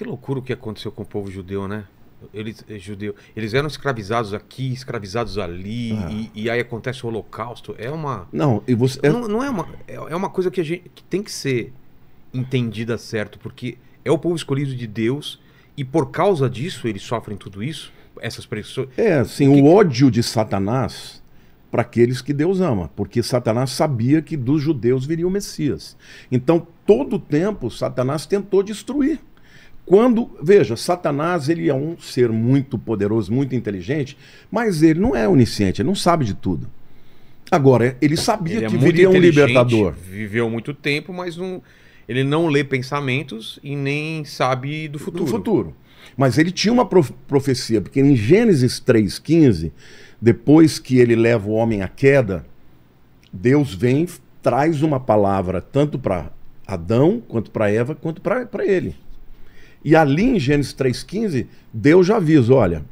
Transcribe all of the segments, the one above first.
Que loucura o que aconteceu com o povo judeu, né? Eles eram escravizados aqui, escravizados ali, e aí acontece o Holocausto. É uma. Não, e você. Não é uma. É uma coisa que tem que ser entendida certo, porque é o povo escolhido de Deus, e por causa disso eles sofrem tudo isso, essas pressões. Assim, o ódio de Satanás para aqueles que Deus ama, porque Satanás sabia que dos judeus viria o Messias. Então, todo o tempo, Satanás tentou destruir. Veja, Satanás, ele é um ser muito poderoso, muito inteligente, mas ele não é onisciente, ele não sabe de tudo. Agora, ele sabia que viria um libertador. Viveu muito tempo, mas ele não lê pensamentos e nem sabe do futuro. Do futuro. Mas ele tinha uma profecia, porque em Gênesis 3,15, depois que ele leva o homem à queda, Deus vem, traz uma palavra tanto para Adão, quanto para Eva, quanto para ele. E ali em Gênesis 3,15, Deus já avisa, olha,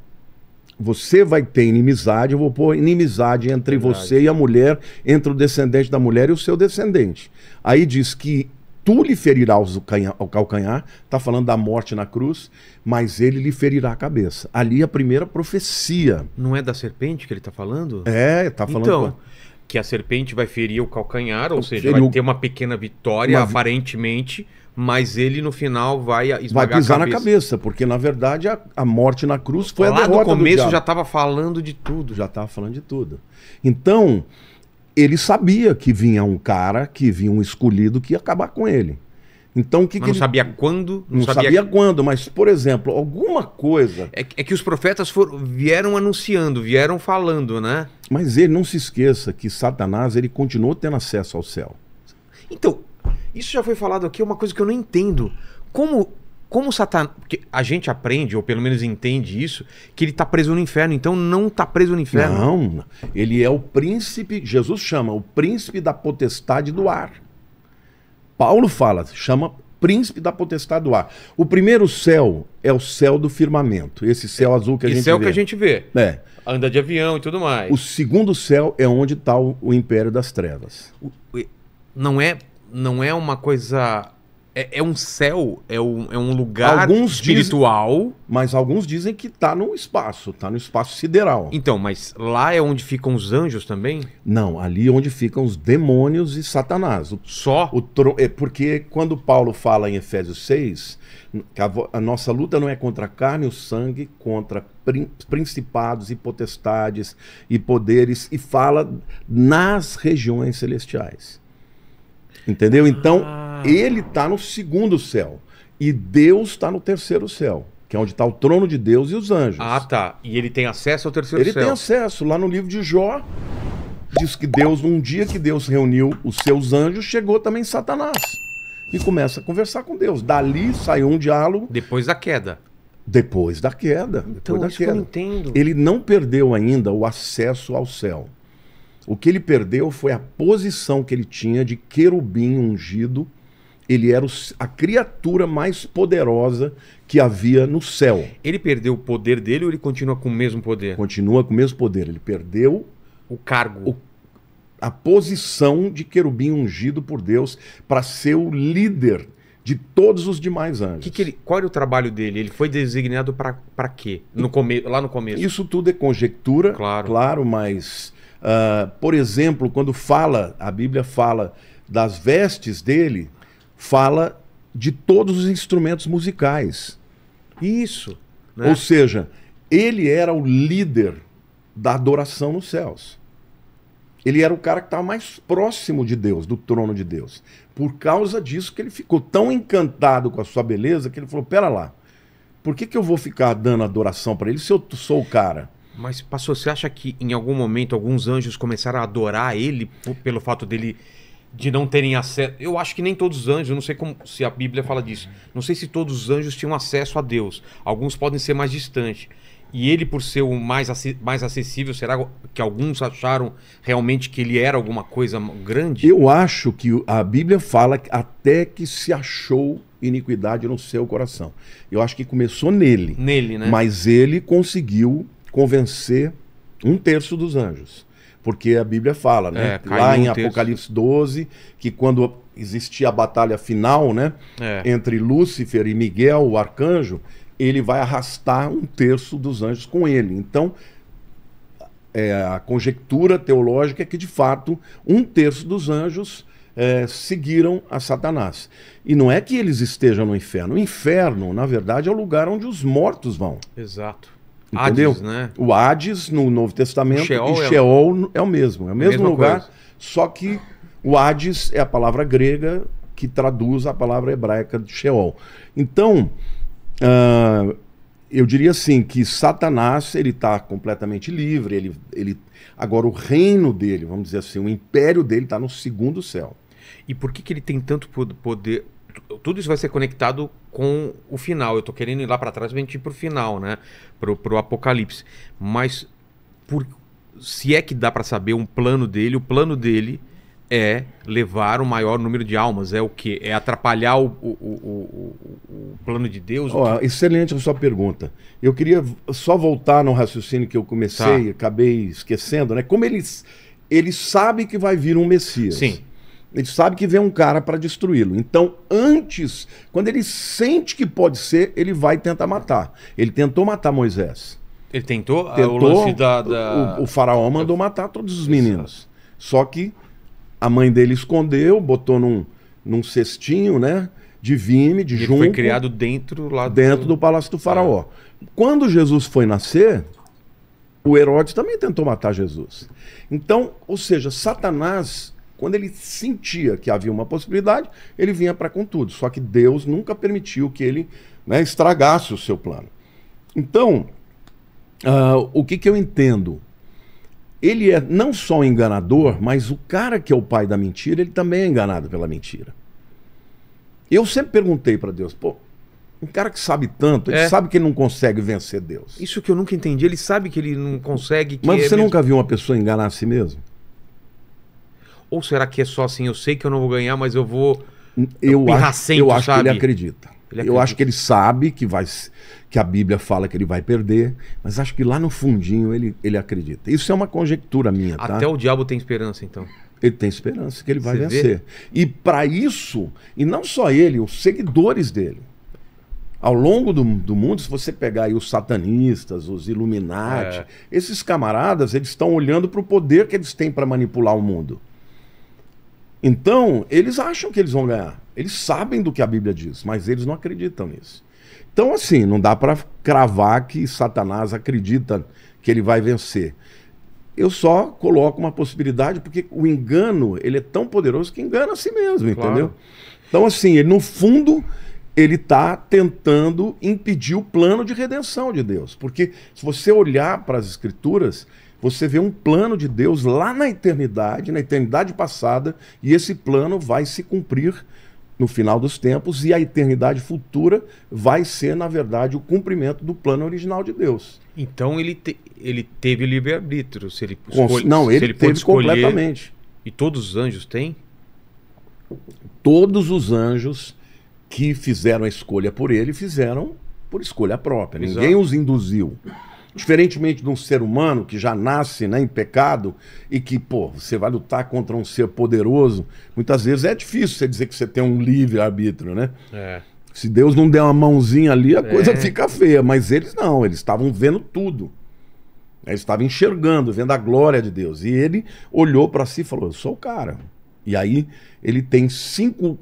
você vai ter inimizade, eu vou pôr inimizade entre você e a mulher, entre o descendente da mulher e o seu descendente. Aí diz que tu lhe ferirás o calcanhar, está falando da morte na cruz, mas ele lhe ferirá a cabeça. Ali a primeira profecia. Não é da serpente que ele está falando? Está falando... Então, que a serpente vai ferir o calcanhar, ou seja, vai ter uma pequena vitória, aparentemente... Mas ele no final vai esmagar pisar a cabeça. Na cabeça, porque na verdade a morte na cruz foi a derrota do diabo. Lá no começo já estava falando de tudo. Já estava falando de tudo. Então, ele sabia que vinha um cara, que vinha um escolhido que ia acabar com ele. Então, mas não sabia quando? Não sabia quando, mas, por exemplo, alguma coisa... É que os profetas vieram anunciando, vieram falando, né? Mas ele não se esqueça que Satanás, ele continuou tendo acesso ao céu. Então... Isso já foi falado aqui, é uma coisa que eu não entendo. Como Satanás... Porque a gente aprende, ou pelo menos entende isso, que ele está preso no inferno. Então não está preso no inferno. Não, ele é o príncipe, Jesus chama, o príncipe da potestade do ar. Paulo chama príncipe da potestade do ar. O primeiro céu é o céu do firmamento. Esse céu azul que a gente vê. Esse céu que a gente vê. É. Anda de avião e tudo mais. O segundo céu é onde está o império das trevas. Não é uma coisa... É um céu, é um lugar espiritual. Mas alguns dizem que está no espaço sideral. Então, mas lá é onde ficam os anjos também? Não, ali é onde ficam os demônios e Satanás. Porque quando Paulo fala em Efésios 6, que a nossa luta não é contra a carne e o sangue, contra principados e potestades e poderes, e fala nas regiões celestiais. Entendeu? Então, ele está no segundo céu. E Deus está no terceiro céu, que é onde está o trono de Deus e os anjos. Ah, tá. E ele tem acesso ao terceiro céu? Ele tem acesso. Lá no livro de Jó, diz que um dia que Deus reuniu os seus anjos, chegou também Satanás. E começa a conversar com Deus. Dali saiu um diálogo. Depois da queda. Depois da queda. Então, depois da isso queda. que eu não entendo. Ele não perdeu ainda o acesso ao céu. O que ele perdeu foi a posição que ele tinha de querubim ungido. Ele era a criatura mais poderosa que havia no céu. Ele perdeu o poder dele ou ele continua com o mesmo poder? Continua com o mesmo poder. Ele perdeu o cargo. A posição de querubim ungido por Deus para ser o líder de todos os demais anjos. Qual era o trabalho dele? Ele foi designado para quê? Lá no começo. Isso tudo é conjectura, claro, mas... por exemplo, quando a Bíblia fala das vestes dele, fala de todos os instrumentos musicais. Isso. Né? Ou seja, ele era o líder da adoração nos céus. Ele era o cara que estava mais próximo de Deus, do trono de Deus. Por causa disso que ele ficou tão encantado com a sua beleza que ele falou, pera lá, por que eu vou ficar dando adoração para ele se eu sou o cara? Mas, pastor, você acha que em algum momento alguns anjos começaram a adorar ele pelo fato dele de não terem acesso? Eu acho que nem todos os anjos, eu não sei se a Bíblia fala disso. Não sei se todos os anjos tinham acesso a Deus. Alguns podem ser mais distantes. E ele, por ser o mais acessível, será que alguns acharam realmente que ele era alguma coisa grande? Eu acho que a Bíblia fala até que se achou iniquidade no seu coração. Eu acho que começou nele. Nele, né? Mas ele conseguiu convencer 1/3 dos anjos. Porque a Bíblia fala, né? Lá em Apocalipse 12, que quando existir a batalha final, né? É. Entre Lúcifer e Miguel, o arcanjo, ele vai arrastar 1/3 dos anjos com ele. Então, a conjectura teológica é que, de fato, 1/3 dos anjos seguiram a Satanás. E não é que eles estejam no inferno. O inferno, na verdade, é o lugar onde os mortos vão. Exato. Entendeu? Hades, né? O Hades, no Novo Testamento, Sheol e Sheol é o mesmo. É o mesmo lugar, coisa. só que o Hades é a palavra grega que traduz a palavra hebraica de Sheol. Então, eu diria assim, que Satanás, ele está completamente livre, agora o reino dele, vamos dizer assim, o império dele está no segundo céu. E por que ele tem tanto poder? Tudo isso vai ser conectado com o final. Eu tô querendo ir lá para trás pra gente ir pro final, né? Pro Apocalipse. Mas se é que dá para saber o plano dele é levar o maior número de almas. É o quê? É atrapalhar o plano de Deus? Excelente a sua pergunta. Eu queria só voltar no raciocínio que eu comecei, acabei esquecendo, né? Como ele sabe que vai vir um Messias. Sim. Ele sabe que vem um cara para destruí-lo. Então, antes, quando ele sente que pode ser, ele vai tentar matar. Ele tentou matar Moisés. Ele tentou? O lance o faraó mandou matar todos os meninos. Só que a mãe dele escondeu, botou num cestinho, né? De vime, de junco. Ele foi criado dentro do palácio do faraó. Quando Jesus foi nascer, o Herodes também tentou matar Jesus. Então, ou seja, Satanás, quando ele sentia que havia uma possibilidade, ele vinha para com tudo. Só que Deus nunca permitiu que ele, né, estragasse o seu plano. Então, o que eu entendo? Ele é não só um enganador, mas o cara que é o pai da mentira, ele também é enganado pela mentira. Eu sempre perguntei para Deus, um cara que sabe tanto, ele sabe que ele não consegue vencer Deus. Isso que eu nunca entendi, ele sabe que ele não consegue... Mas você nunca viu uma pessoa enganar a si mesmo? Ou será que é só assim, eu sei que eu não vou ganhar, mas eu vou... Eu acho que ele acredita. Eu acho que ele sabe que a Bíblia fala que ele vai perder, mas acho que lá no fundinho ele acredita. Isso é uma conjectura minha, tá? Até o diabo tem esperança, então. Ele tem esperança que ele vai vencer. E para isso, e não só ele, os seguidores dele. Ao longo do mundo, se você pegar aí os satanistas, os Illuminati, esses camaradas, eles estão olhando para o poder que eles têm para manipular o mundo. Então, eles acham que eles vão ganhar. Eles sabem do que a Bíblia diz, mas eles não acreditam nisso. Então, assim, não dá para cravar que Satanás acredita que ele vai vencer. Eu só coloco uma possibilidade, porque o engano, ele é tão poderoso que engana a si mesmo, entendeu? Então, assim, ele, no fundo, ele está tentando impedir o plano de redenção de Deus. Porque se você olhar para as Escrituras, você vê um plano de Deus lá na eternidade passada, e esse plano vai se cumprir no final dos tempos, e a eternidade futura vai ser, na verdade, o cumprimento do plano original de Deus. Então ele teve livre-arbítrio, se ele Não, ele teve escolher, completamente. E todos os anjos têm? Todos os anjos que fizeram a escolha por ele, fizeram por escolha própria. Exato. Ninguém os induziu. Diferentemente de um ser humano que já nasce, né, em pecado e que, você vai lutar contra um ser poderoso, muitas vezes é difícil você dizer que você tem um livre-arbítrio, né? Se Deus não der uma mãozinha ali, a coisa fica feia. Mas eles não, eles estavam vendo tudo. Eles estavam enxergando, vendo a glória de Deus. E ele olhou para si e falou, eu sou o cara. E aí ele tem 5...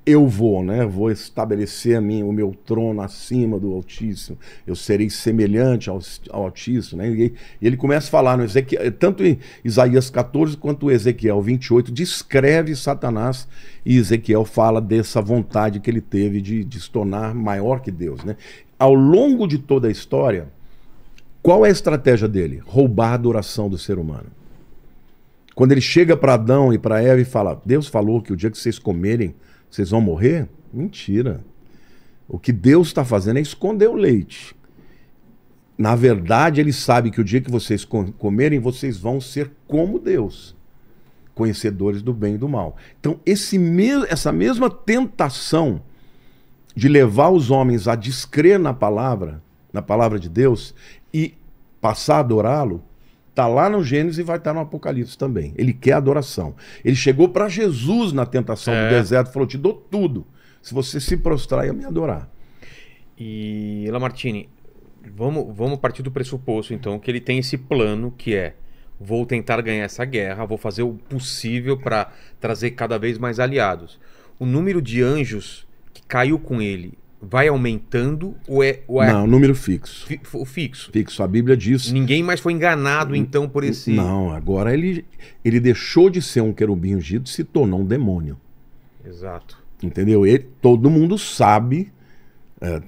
Eu vou, né? Vou estabelecer o meu trono acima do Altíssimo. Eu serei semelhante ao Altíssimo, né? E ele começa a falar no Ezequiel, tanto em Isaías 14 quanto Ezequiel 28, descreve Satanás, e Ezequiel fala dessa vontade que ele teve de se tornar maior que Deus, né? Ao longo de toda a história, qual é a estratégia dele? Roubar a adoração do ser humano. Quando ele chega para Adão e para Eva e fala, Deus falou que o dia que vocês comerem, vocês vão morrer? Mentira. O que Deus está fazendo é esconder o leite. Na verdade, ele sabe que o dia que vocês comerem, vocês vão ser como Deus, conhecedores do bem e do mal. Então, essa mesma tentação de levar os homens a descrer na palavra de Deus e passar a adorá-lo, Está lá no Gênesis e vai estar no Apocalipse também. Ele quer adoração. Ele chegou para Jesus na tentação do deserto e falou: te dou tudo se você se prostrar e me adorar. E Lamartine, vamos partir do pressuposto, então, que ele tem esse plano que é: vou tentar ganhar essa guerra, vou fazer o possível para trazer cada vez mais aliados. O número de anjos que caiu com ele vai aumentando ou é Não, número fixo. Fixo? Fixo. A Bíblia diz... Ninguém mais foi enganado, então, por esse... Não, agora ele deixou de ser um querubim ungido e se tornou um demônio. Exato. Entendeu? Todo mundo sabe,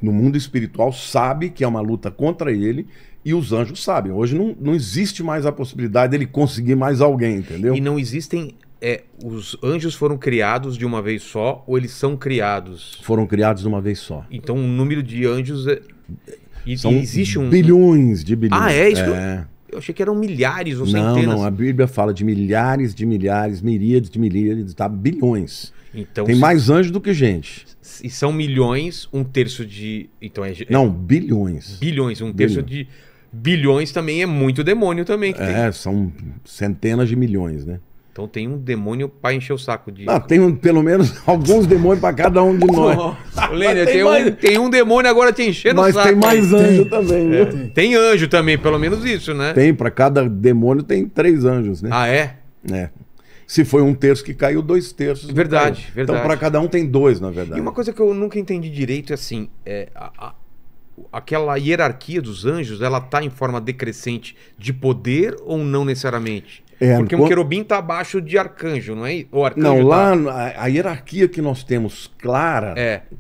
no mundo espiritual, sabe que é uma luta contra ele e os anjos sabem. Hoje não existe mais a possibilidade dele conseguir mais alguém, entendeu? E não existem... os anjos foram criados de uma vez só ou eles são criados? Foram criados de uma vez só. Então o número de anjos São existe bilhões de bilhões. Ah, é isso? Eu achei que eram milhares ou centenas. Não, a Bíblia fala de milhares, miríades de miríades, tá? Bilhões. Então, tem mais anjos do que gente. E são milhões, um terço de... Então não, bilhões. Bilhões, um terço de bilhões também é muito demônio também. Que tem. São centenas de milhões, né? Então tem um demônio para encher o saco de... Não, tem pelo menos alguns demônios para cada um de nós. Lênia, tem um demônio agora te enchendo o saco. Mas tem mais anjo também, viu? Tem anjo também, pelo menos isso, né? Tem, para cada demônio tem 3 anjos, né? Ah, é? É. Se foi um terço que caiu, 2 terços. Verdade, verdade. Então para cada um tem 2, na verdade. E uma coisa que eu nunca entendi direito é assim, aquela hierarquia dos anjos, ela tá em forma decrescente de poder ou não necessariamente? Porque um querubim está abaixo de arcanjo, não é? O arcanjo não, lá a hierarquia que nós temos clara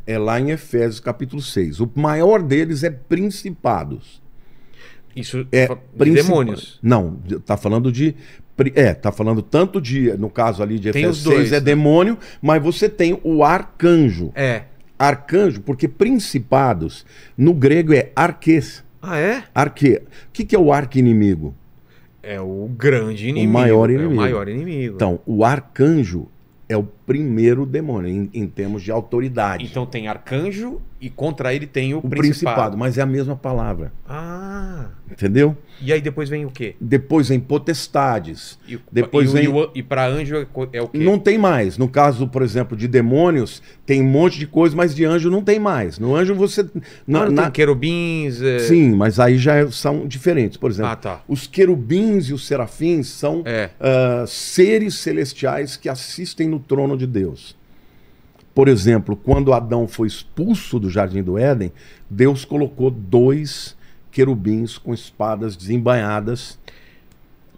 é lá em Efésios capítulo 6. O maior deles é principados. Isso é de demônios. Não, está falando de... tá falando tanto de... No caso ali de Efésios 6 é demônio, mas você tem o arcanjo. Arcanjo, porque principados no grego é arquês. Ah, é? Arquê. O que é o arqui-inimigo? É o grande inimigo. O maior inimigo. É o maior inimigo. Então, o arcanjo é o primeiro demônio em termos de autoridade. Então tem arcanjo e contra ele tem o principado. Mas é a mesma palavra. Ah. Entendeu? E aí depois vem o quê? Depois vem potestades. E para anjo é o quê? Não tem mais. No caso, por exemplo, de demônios, tem um monte de coisa, mas de anjo não tem mais. No anjo você... tem querubins... Sim, mas aí já são diferentes. Por exemplo, os querubins e os serafins são seres celestiais que assistem no trono de Deus. Por exemplo, quando Adão foi expulso do Jardim do Éden, Deus colocou 2 querubins com espadas desembainhadas,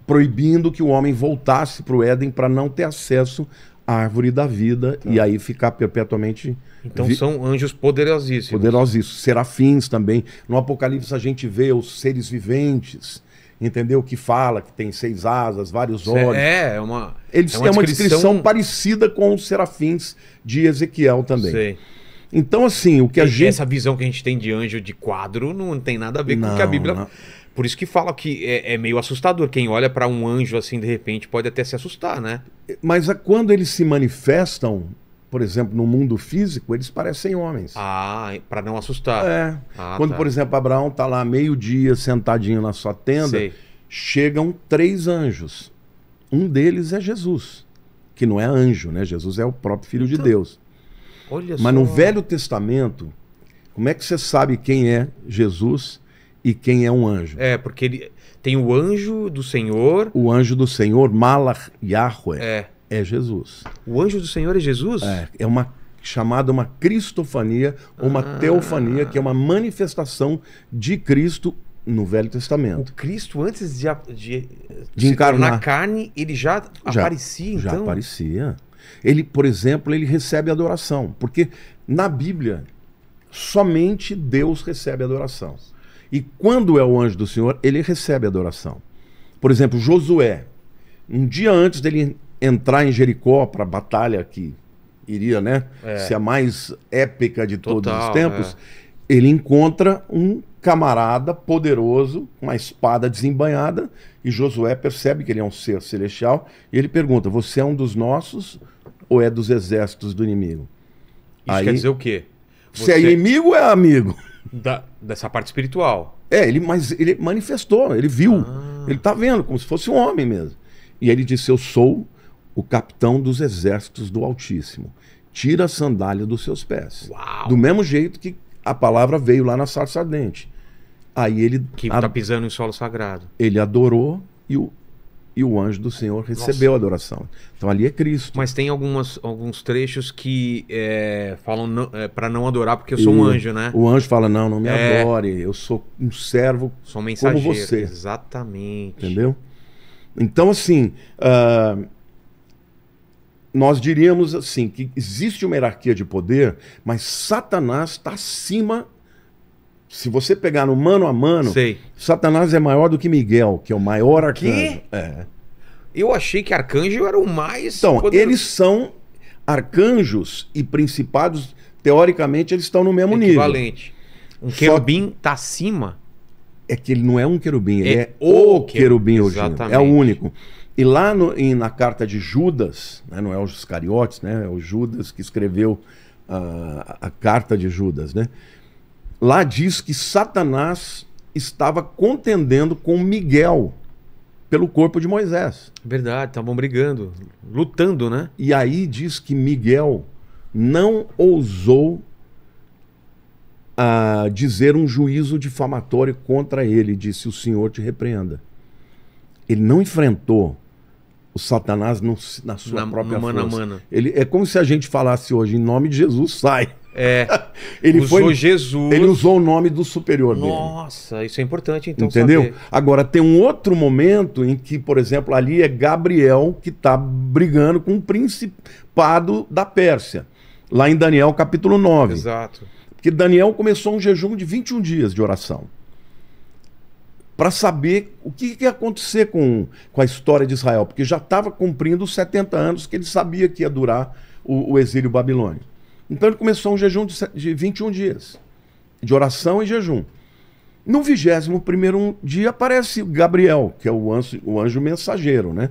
proibindo que o homem voltasse para o Éden para não ter acesso à árvore da vida e aí ficar perpetuamente... Então são anjos poderosíssimos. Poderosíssimos. Serafins também. No Apocalipse a gente vê os seres viventes, entendeu? Que fala que tem 6 asas, vários olhos. É uma descrição parecida com os serafins de Ezequiel também. Sei. Então, assim, o que Essa visão que a gente tem de anjo de quadro não tem nada a ver com o que a Bíblia... Não. Por isso que fala que é meio assustador. Quem olha para um anjo assim, de repente, pode até se assustar, né? Mas quando eles se manifestam, por exemplo, no mundo físico, eles parecem homens. Ah, para não assustar. Quando, por exemplo, Abraão está lá meio-dia sentadinho na sua tenda, chegam 3 anjos. Um deles é Jesus, que não é anjo, né? Jesus é o próprio Filho de Deus. Mas no Velho Testamento, como é que você sabe quem é Jesus e quem é um anjo? Porque ele tem o anjo do Senhor. O anjo do Senhor, Malach Yahweh, é Jesus. O anjo do Senhor é Jesus? É chamada uma cristofania, ou uma teofania, que é uma manifestação de Cristo no Velho Testamento. O Cristo, antes de encarnar na carne, ele já aparecia, então? Já aparecia. Ele, por exemplo, ele recebe adoração, porque na Bíblia somente Deus recebe adoração. E quando é o anjo do Senhor, ele recebe adoração. Por exemplo, Josué, um dia antes dele entrar em Jericó para a batalha que iria, né, ser a mais épica de todos os tempos, ele encontra um camarada poderoso, com uma espada desembainhada, e Josué percebe que ele é um ser celestial, e ele pergunta: você é um dos nossos ou é dos exércitos do inimigo? Isso quer dizer o quê? Se é inimigo ou é amigo? Dessa parte espiritual. Mas ele manifestou, ele viu. Ele está vendo, como se fosse um homem mesmo. E ele disse: eu sou o capitão dos exércitos do Altíssimo. Tira a sandália dos seus pés. Uau. Do mesmo jeito que a palavra veio lá na sarça ardente. Aí ele... Que está pisando em solo sagrado. Ele adorou e o anjo do Senhor recebeu a adoração. Então ali é Cristo. Mas tem alguns trechos que falam para não adorar porque eu sou um anjo, né? O anjo fala: não me adore, eu sou um servo sou um mensageiro, como você. Exatamente. Entendeu? Então, assim, nós diríamos assim, que existe uma hierarquia de poder, mas Satanás está acima. Se você pegar no mano a mano, Satanás é maior do que Miguel, que é o maior arcanjo. Eu achei que arcanjo era o mais Então, poderoso. eles são arcanjos e principados, teoricamente, eles estão no mesmo equivalente. nível. Um querubim está acima. É que ele não é um querubim, ele é o querubim original. É o único. E lá na carta de Judas, né, não é os Iscariotes, né, é o Judas que escreveu a carta de Judas, né? Lá diz que Satanás estava contendendo com Miguel pelo corpo de Moisés. Verdade, estavam brigando, lutando, né? E aí diz que Miguel não ousou dizer um juízo difamatório contra ele. Disse: o Senhor te repreenda. Ele não enfrentou o Satanás na sua própria força. Mano. É como se a gente falasse hoje: em nome de Jesus, sai. Ele usou Jesus. Ele usou o nome do superior dele. Nossa, isso é importante então. Entendeu? Saber. Agora tem um outro momento em que, por exemplo, ali é Gabriel que está brigando com o principado da Pérsia. Lá em Daniel capítulo 9. Exato. Porque Daniel começou um jejum de 21 dias de oração. Para saber o que ia acontecer com a história de Israel. Porque já estava cumprindo os 70 anos que ele sabia que ia durar o exílio babilônico. Então ele começou um jejum de 21 dias, de oração e jejum. No 21º dia aparece Gabriel, que é o anjo mensageiro, né?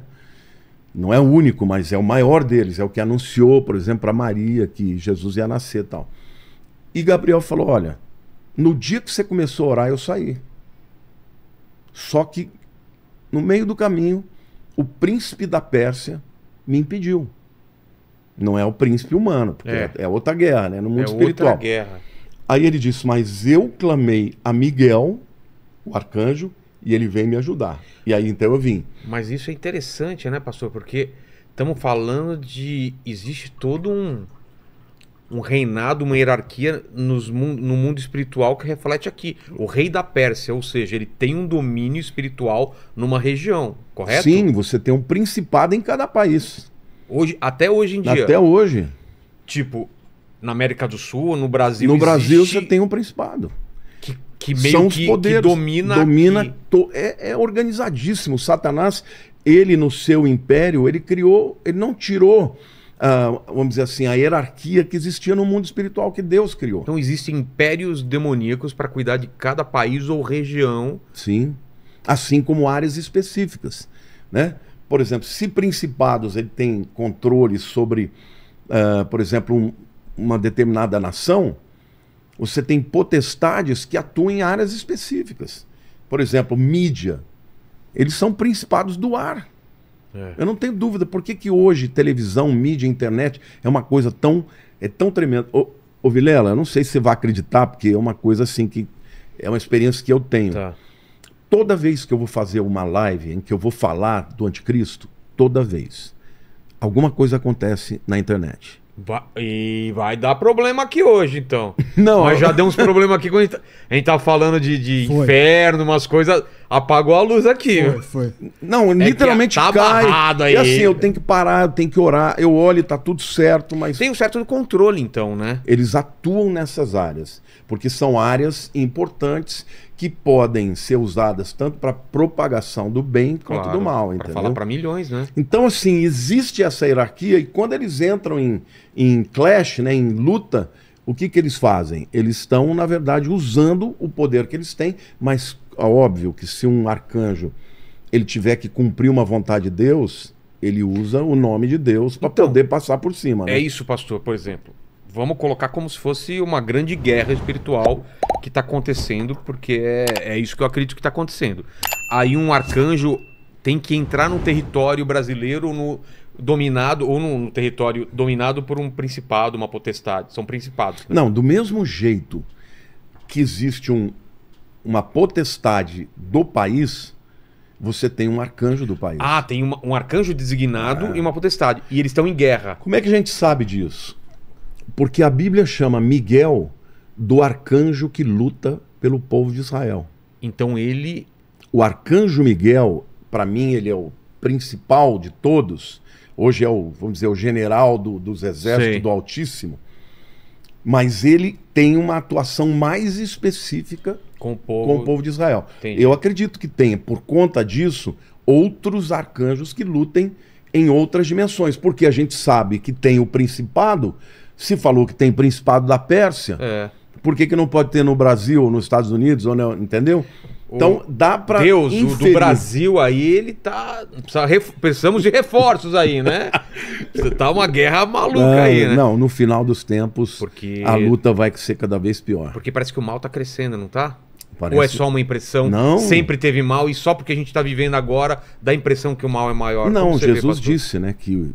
Não é o único, mas é o maior deles, é o que anunciou, por exemplo, para Maria que Jesus ia nascer e tal. E Gabriel falou: olha, no dia que você começou a orar, eu saí. Só que, no meio do caminho, o príncipe da Pérsia me impediu. Não é o príncipe humano, porque é outra guerra, né? No mundo espiritual. Outra guerra. Aí ele disse: mas eu clamei a Miguel, o arcanjo, e ele veio me ajudar. E aí então eu vim. Mas isso é interessante, né, pastor? Porque estamos falando de... Existe todo um reinado, uma hierarquia no mundo espiritual que reflete aqui. O rei da Pérsia, ou seja, ele tem um domínio espiritual numa região, correto? Sim, você tem um principado em cada país. Até hoje em dia. Até hoje. Tipo, na América do Sul, no Brasil. No Brasil você tem um principado. Que meio são os poderes, que domina é organizadíssimo. Satanás, ele no seu império, ele não tirou, vamos dizer assim, a hierarquia que existia no mundo espiritual que Deus criou. Então existem impérios demoníacos para cuidar de cada país ou região. Sim, assim como áreas específicas, né? Por exemplo, se principados ele tem controle sobre, por exemplo, uma determinada nação, você tem potestades que atuam em áreas específicas. Por exemplo, mídia. Eles são principados do ar. Eu não tenho dúvida. Por que hoje televisão, mídia, internet é uma coisa tão tremenda? Ô Vilela, eu não sei se você vai acreditar, porque é uma coisa assim que é uma experiência que eu tenho. Tá. Toda vez que eu vou fazer uma live em que eu vou falar do anticristo, toda vez, alguma coisa acontece na internet. E vai dar problema aqui hoje, então. Não. Mas já deu uns problemas aqui quando a gente tá falando de inferno, umas coisas. Apagou a luz aqui. Foi. Não, literalmente tá cai. Barrado aí. E assim, eu tenho que parar, eu tenho que orar. Eu olho e tá tudo certo, mas... Tem um certo controle, então, né? Eles atuam nessas áreas, porque são áreas importantes que podem ser usadas tanto para propagação do bem quanto do mal, entendeu? Para falar para milhões, né? Então, assim, existe essa hierarquia e quando eles entram em clash, né, em luta, o que eles fazem? Eles estão, na verdade, usando o poder que eles têm, mas óbvio que se um arcanjo ele tiver que cumprir uma vontade de Deus, ele usa o nome de Deus para poder passar por cima. Né? É isso, pastor, por exemplo. vamos colocar como se fosse uma grande guerra espiritual que está acontecendo, porque é isso que eu acredito que está acontecendo. Aí um arcanjo tem que entrar no território brasileiro dominado, ou no território dominado por um principado, uma potestade. São principados. Né? Não, do mesmo jeito que existe uma potestade do país, você tem um arcanjo do país. Ah, tem um arcanjo designado e uma potestade. E eles estão em guerra. Como é que a gente sabe disso? Porque a Bíblia chama Miguel do arcanjo que luta pelo povo de Israel. Então ele... O arcanjo Miguel, para mim, ele é o principal de todos. Hoje é vamos dizer, o general dos exércitos Sim. do Altíssimo. Mas ele tem uma atuação mais específica com o povo de Israel. Entendi. Eu acredito que tenha, por conta disso, outros arcanjos que lutem em outras dimensões. Porque a gente sabe que tem o principado. Se falou que tem principado da Pérsia, por que não pode ter no Brasil, ou nos Estados Unidos, ou não, entendeu? Então dá para Deus, o do Brasil aí, ele tá... Precisamos de reforços aí, né? Tá uma guerra maluca aí, né? Não, no final dos tempos, a luta vai ser cada vez pior. Porque parece que o mal tá crescendo, não tá? Parece... Ou é só uma impressão? Não. Sempre teve mal e só porque a gente tá vivendo agora dá a impressão que o mal é maior? Não, Jesus disse, né, que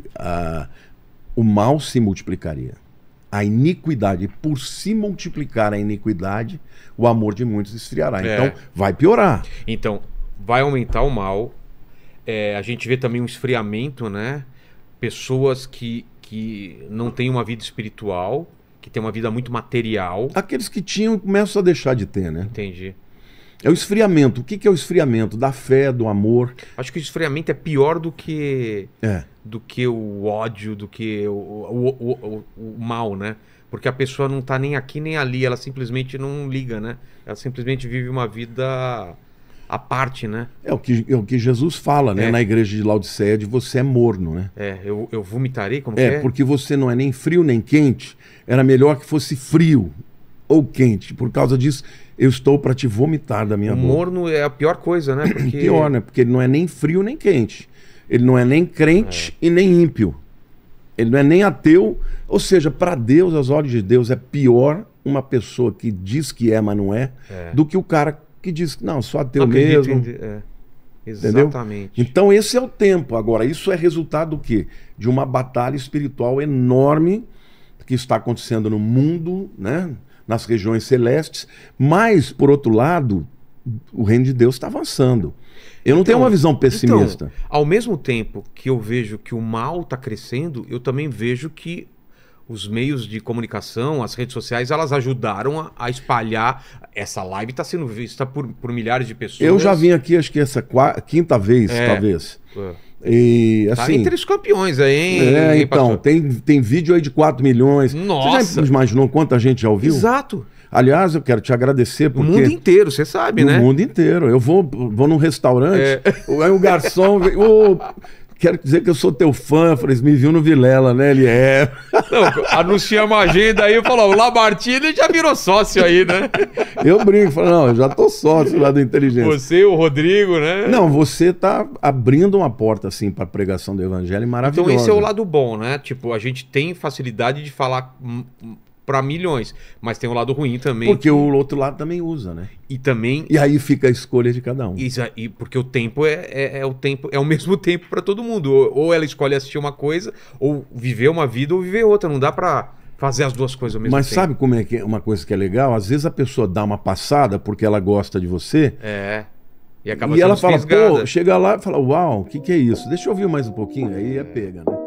o mal se multiplicaria. A iniquidade, por se multiplicar a iniquidade, o amor de muitos esfriará. Então, vai piorar. Então, vai aumentar o mal. A gente vê também um esfriamento, né? Pessoas que não têm uma vida espiritual, que têm uma vida muito material. Aqueles que tinham começam a deixar de ter, né? Entendi. É o esfriamento. O que é o esfriamento? Da fé, do amor. Acho que o esfriamento é pior do que o ódio, do que o mal, né? Porque a pessoa não tá nem aqui nem ali, ela simplesmente não liga, né? Ela simplesmente vive uma vida à parte, né? É o que Jesus fala, né? Na igreja de Laodiceia, de você é morno, né? Eu vomitarei, como que é? Porque você não é nem frio nem quente. Era melhor que fosse frio ou quente. Por causa disso, eu estou para te vomitar da minha boca. O morno é a pior coisa, né? Porque... Pior, né? Porque ele não é nem frio nem quente. Ele não é nem crente e nem ímpio. Ele não é nem ateu. Ou seja, para Deus, aos olhos de Deus, é pior uma pessoa que diz que é, mas não é, do que o cara que diz que não, sou ateu mesmo. Exatamente. Entendeu? Então esse é o tempo. Agora, isso é resultado do quê? De uma batalha espiritual enorme que está acontecendo no mundo, né? Nas regiões celestes. Mas, por outro lado, o reino de Deus está avançando. Eu não tenho uma visão pessimista. Então, ao mesmo tempo que eu vejo que o mal está crescendo, eu também vejo que os meios de comunicação, as redes sociais, elas ajudaram a espalhar. Essa live está sendo vista por milhares de pessoas. Eu já vim aqui, acho que essa quinta vez, talvez. E, assim, tá entre os campeões aí, hein? Então, tem vídeo aí de 4 milhões. Nossa! Você já imaginou quanta gente já ouviu? Exato. Aliás, eu quero te agradecer porque... O mundo inteiro, você sabe, né? O mundo inteiro. Eu vou num restaurante, aí o garçom... Quero dizer que eu sou teu fã. Eu falei, me viu no Vilela, né? Ele é. Não, anuncia uma agenda aí, falou, o Lamartine já virou sócio aí, né? Eu brinco, falo, não, eu já tô sócio lá do Inteligência. Você, o Rodrigo, né? Não, você tá abrindo uma porta, assim, pra pregação do evangelho maravilhosa. Então esse é o lado bom, né? Tipo, a gente tem facilidade de falar para milhões, mas tem o lado ruim também. Porque o outro lado também usa, né? E também... E aí fica a escolha de cada um. E porque o tempo é o mesmo tempo para todo mundo. Ou ela escolhe assistir uma coisa, ou viver uma vida, ou viver outra. Não dá para fazer as duas coisas ao mesmo tempo. Mas sabe como é que uma coisa que é legal? Às vezes a pessoa dá uma passada porque ela gosta de você. E acaba e ela fala, fisgada. pô, chega lá e fala, uau, o que é isso? Deixa eu ouvir mais um pouquinho. Aí pega, né?